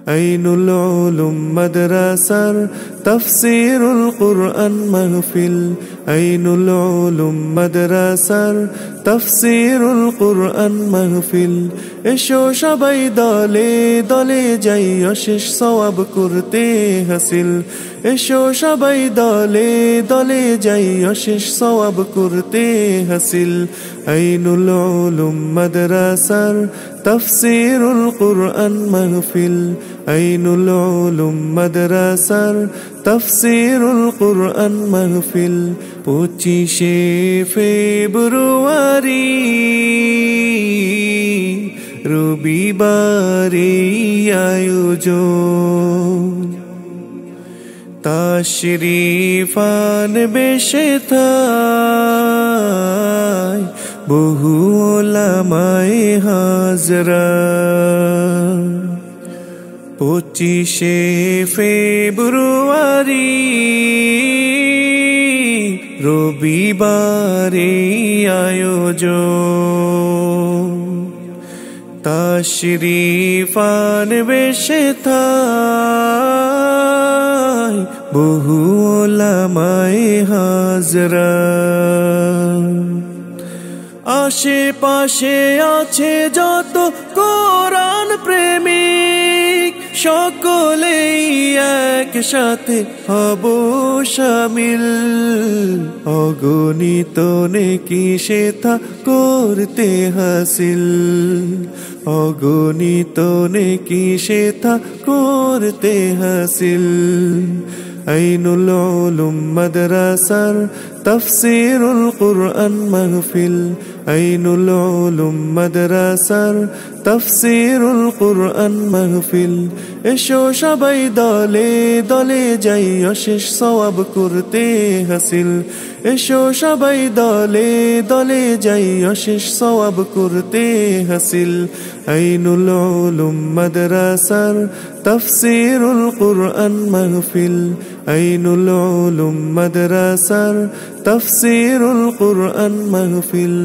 আইনুল উলুম মাদ্রাসার তাফসীরুল কুরআন মাহফিল আইনুল উলুম মাদ্রাসার তাফসীরুল কুরআন মাহফিল এসো সবাই দলে দলে যাই অশেষ সওয়াব করতে হাসিল এসো সবাই দলে দলে যাই অশেষ সওয়াব করতে হাসিল আইনুল উলুম মাদ্রাসার তাফসীরুল কুরআন মাহফিল আইনুল উলুম মাদ্রাসার তাফসীরুল কুরআন মাহফিল 25শে ফেব্রুয়ারি রবিবারে আয়োজন তাশরীফ আনবে সেথায় বহু উলামায়ে হাজরা 25শে ফেব্রুয়ারি রবিবারে আয়োজন তাশরীফ আনবে সেথায় বহু উলামায়ে হাজরা আশেপাশে আছে যত কোরআন প্রেমিক সকলেই একসাথে হব শামিল অগণিত নেকি সেথা করতে হাসিল অগণিত নেকি সেথা করতে হাসিল আইনুল উলুম মাদ্রাসার তাফসীরুল কুরআন মাহফিল আইনুল উলুম মাদ্রাসার তাফসীরুল কুরআন মাহফিল এসো সবাই দলে দলে যাই অশেষ সওয়াব করতে হাসিল এসো সবাই দলে দলে যাই অশেষ সওয়াব করতে হাসিল আইনুল উলুম মাদ্রাসার তাফসীরুল কুরআন মাহফিল আইনুল উলুম মাদ্রাসার তাফসীরুল কুরআন মাহফিল